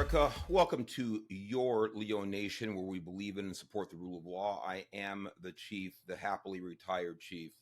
America. Welcome to your Leo Nation, where we believe in and support the rule of law. I am the chief, the happily retired chief,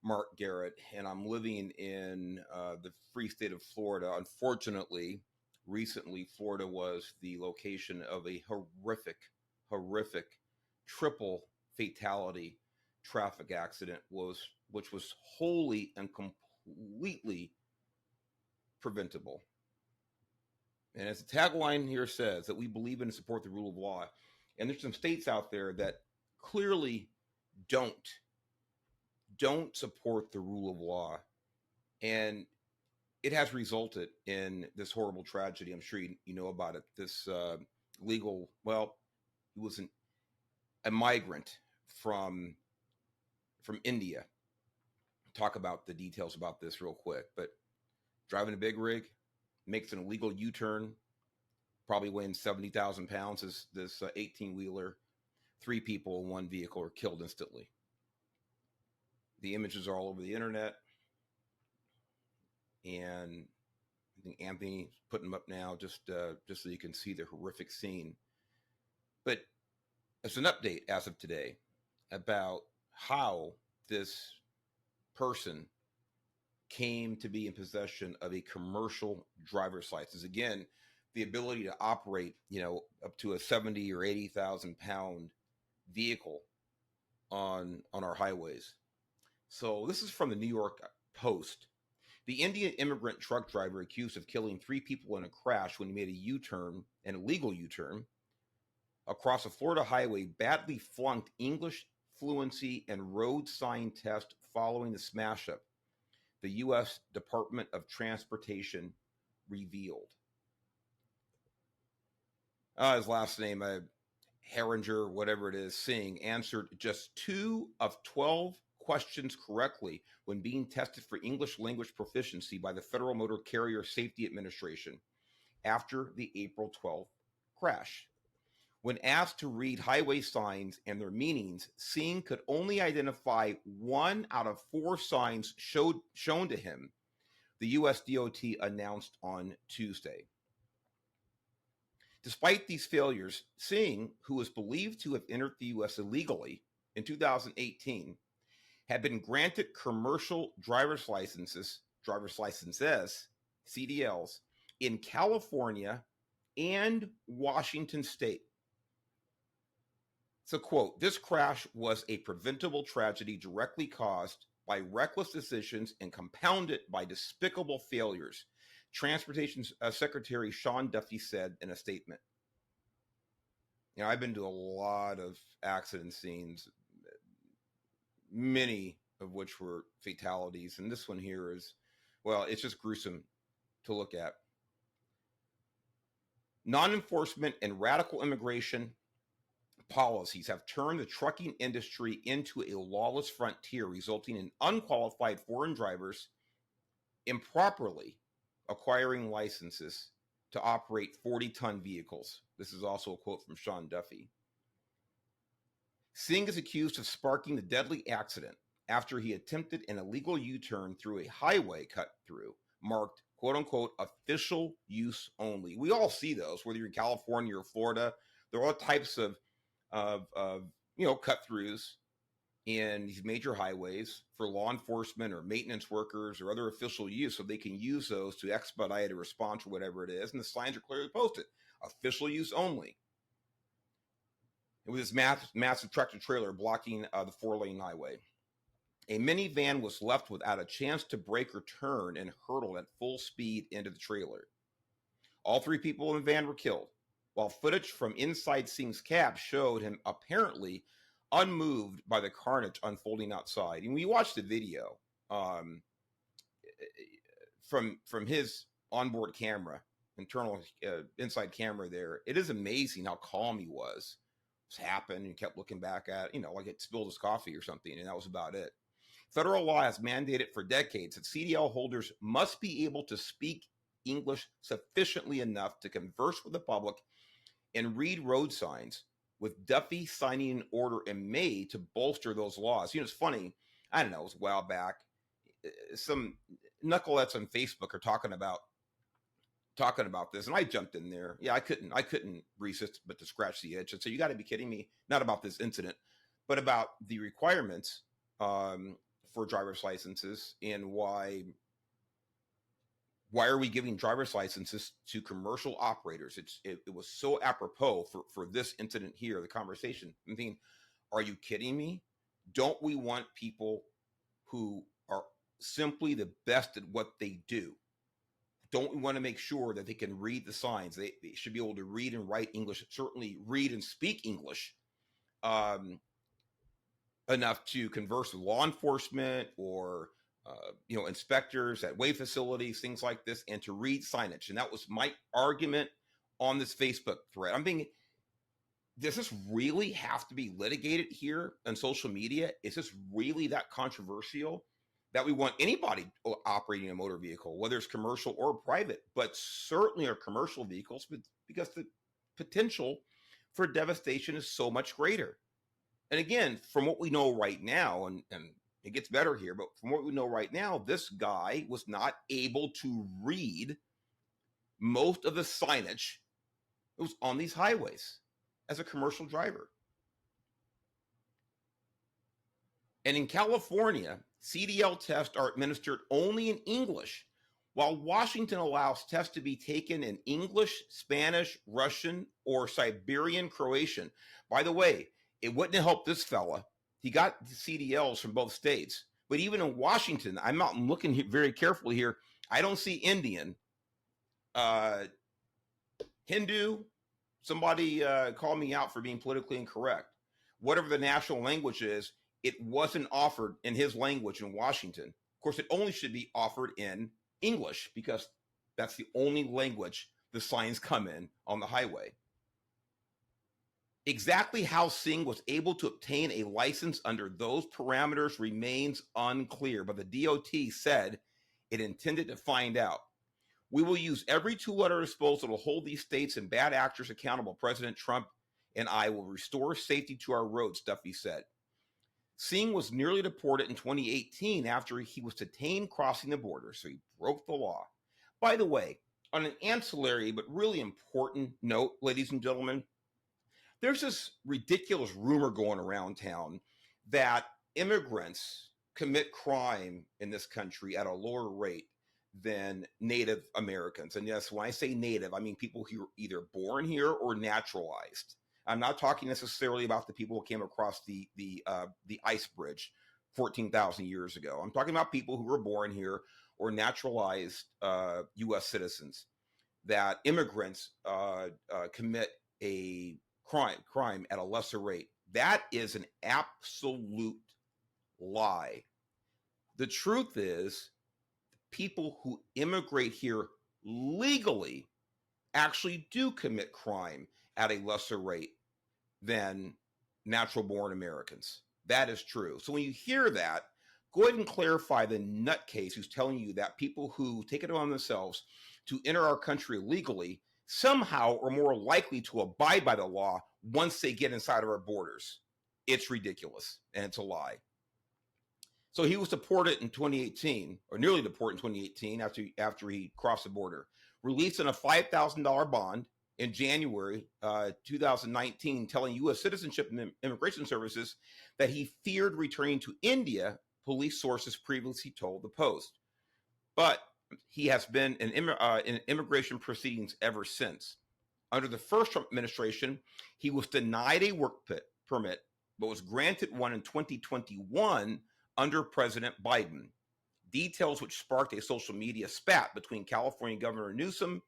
Mark Garrett, and I'm living in the free state of Florida. Unfortunately, recently, Florida was the location of a horrific triple fatality traffic accident, which was wholly and completely preventable. And as the tagline here says, that we believe in and support the rule of law. And there's some states out there that clearly don't support the rule of law. And it has resulted in this horrible tragedy. I'm sure you know about it. This he was a migrant from India. Talk about the details about this real quick. But driving a big rig, makes an illegal U-turn, probably weighing 70,000 pounds. This 18-wheeler, 3 people in one vehicle are killed instantly. The images are all over the internet, and I think Anthony's putting them up now just so you can see the horrific scene. But it's an update as of today about how this person came to be in possession of a commercial driver's license. Again, the ability to operate, up to a 70 or 80,000 pound vehicle on our highways. So this is from the New York Post. The Indian immigrant truck driver accused of killing 3 people in a crash when he made a U-turn, an illegal U-turn, across a Florida highway badly flunked English fluency and road sign test following the smash-up, the U.S. Department of Transportation revealed. His last name, Herringer, whatever it is, Singh, answered just 2 of 12 questions correctly when being tested for English language proficiency by the Federal Motor Carrier Safety Administration after the April 12th crash. When asked to read highway signs and their meanings, Singh could only identify 1 out of 4 signs shown to him, the U.S. DOT announced on Tuesday. Despite these failures, Singh, who is believed to have entered the U.S. illegally in 2018, had been granted commercial driver's licenses, CDLs, in California and Washington State. So, quote, "This crash was a preventable tragedy directly caused by reckless decisions and compounded by despicable failures," Transportation Secretary Sean Duffy said in a statement. I've been to a lot of accident scenes, many of which were fatalities. And this one here is, it's just gruesome to look at. Non-enforcement and radical immigration policies have turned the trucking industry into a lawless frontier, resulting in unqualified foreign drivers improperly acquiring licenses to operate 40-ton vehicles. This is also a quote from Sean Duffy. Singh is accused of sparking the deadly accident after he attempted an illegal U-turn through a highway cut through marked, quote unquote, official use only. We all see those, whether you're in California or Florida. There are all types of cut throughs in these major highways for law enforcement or maintenance workers or other official use, so they can use those to expedite a response or whatever it is. And the signs are clearly posted, official use only. It was this massive tractor trailer blocking the 4-lane highway. A minivan was left without a chance to brake or turn and hurtled at full speed into the trailer. All 3 people in the van were killed, while footage from inside Singh's cab showed him apparently unmoved by the carnage unfolding outside. And when you watch the video from his onboard camera, internal inside camera there, it is amazing how calm he was. It happened, and he kept looking back at, like it spilled his coffee or something, and that was about it. Federal law has mandated for decades that CDL holders must be able to speak English sufficiently enough to converse with the public and read road signs, with Duffy signing an order in May to bolster those laws. It's funny. I don't know. It was a while back. Some knuckleheads on Facebook are talking about talking about this, and I jumped in there. Yeah, I couldn't resist but to scratch the itch and say, "You got to be kidding me!" Not about this incident, but about the requirements um, for driver's licenses and why are we giving driver's licenses to commercial operators? It was so apropos for this incident here, the conversation. I'm thinking, are you kidding me? Don't we want people who are simply the best at what they do? Don't we want to make sure that they can read the signs? They should be able to read and write English, certainly read and speak English um, enough to converse with law enforcement or inspectors at weigh facilities, things like this, and to read signage. And that was my argument on this Facebook thread. I'm being, does this really have to be litigated here on social media? Is this really that controversial that we want anybody operating a motor vehicle, whether it's commercial or private, but certainly our commercial vehicles, because the potential for devastation is so much greater? And again, from what we know right now, and it gets better here, but from what we know right now, this guy was not able to read most of the signage that was on these highways as a commercial driver. And in California, CDL tests are administered only in English, while Washington allows tests to be taken in English, Spanish, Russian, or Siberian Croatian. By the way, it wouldn't have helped this fella. He got the CDLs from both states. But even in Washington, I'm not looking very carefully here. I don't see Indian, Hindu. Somebody call me out for being politically incorrect. Whatever the national language is, it wasn't offered in his language in Washington. Of course, it only should be offered in English because that's the only language the signs come in on the highway. Exactly how Singh was able to obtain a license under those parameters remains unclear, but the DOT said it intended to find out. We will use every tool at our disposal to hold these states and bad actors accountable. President Trump and I will restore safety to our roads, Duffy said. Singh was nearly deported in 2018 after he was detained crossing the border, so he broke the law. By the way, on an ancillary but really important note, ladies and gentlemen, there's this ridiculous rumor going around town that immigrants commit crime in this country at a lower rate than Native Americans. And yes, when I say Native, I mean people who are either born here or naturalized. I'm not talking necessarily about the people who came across the ice bridge 14,000 years ago. I'm talking about people who were born here or naturalized U.S. citizens. That immigrants commit a crime at a lesser rate. That is an absolute lie. The truth is, people who immigrate here legally actually do commit crime at a lesser rate than natural born Americans. That is true. So when you hear that, go ahead and clarify the nutcase who's telling you that people who take it on themselves to enter our country legally somehow are more likely to abide by the law once they get inside of our borders. It's ridiculous, and it's a lie. So he was deported in 2018, or nearly deported in 2018 after he crossed the border. Released on a $5,000 bond in January 2019, telling U.S. Citizenship and Immigration Services that he feared returning to India, police sources previously told the Post. But he has been in immigration proceedings ever since. Under the first Trump administration, he was denied a work permit, but was granted one in 2021 under President Biden. Details which sparked a social media spat between California Governor Newsom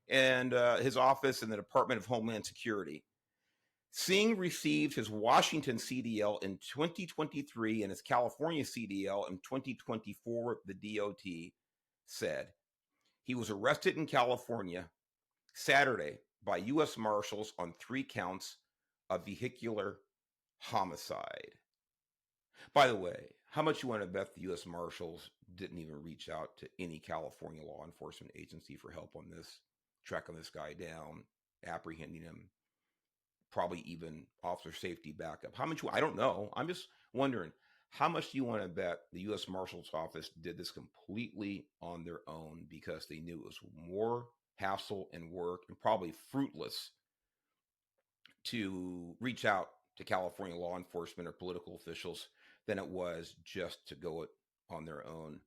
and his office and the Department of Homeland Security. Singh received his Washington CDL in 2023 and his California CDL in 2024, the DOT said. He was arrested in California Saturday by U.S. Marshals on 3 counts of vehicular homicide. By the way, how much you want to bet the U.S. Marshals didn't even reach out to any California law enforcement agency for help on this, tracking this guy down, apprehending him, probably even officer safety backup? How much? I don't know. I'm just wondering, how much do you want to bet the U.S. Marshals Office did this completely on their own because they knew it was more hassle and work, and probably fruitless to reach out to California law enforcement or political officials than it was just to go it on their own.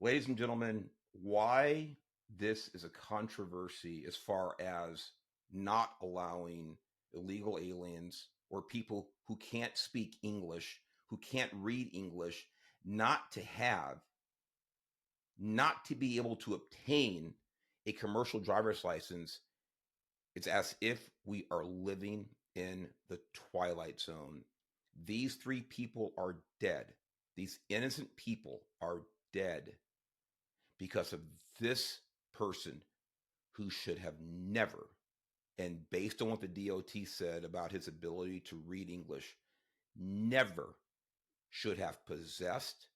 Ladies and gentlemen, why this is a controversy as far as not allowing illegal aliens or people who can't speak English, who can't read English, not to be able to obtain a commercial driver's license. It's as if we are living in the twilight zone. These 3 people are dead. These innocent people are dead because of this person who should have never, and based on what the DOT said about his ability to read English, never should have possessed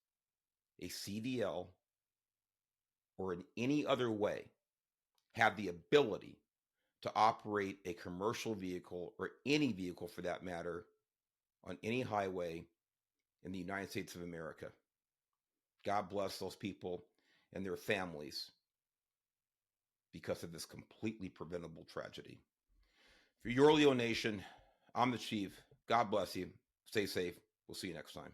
a CDL or in any other way have the ability to operate a commercial vehicle or any vehicle for that matter on any highway in the United States of America. God bless those people and their families because of this completely preventable tragedy. For Your Leo Nation, I'm the Chief. God bless you. Stay safe. We'll see you next time.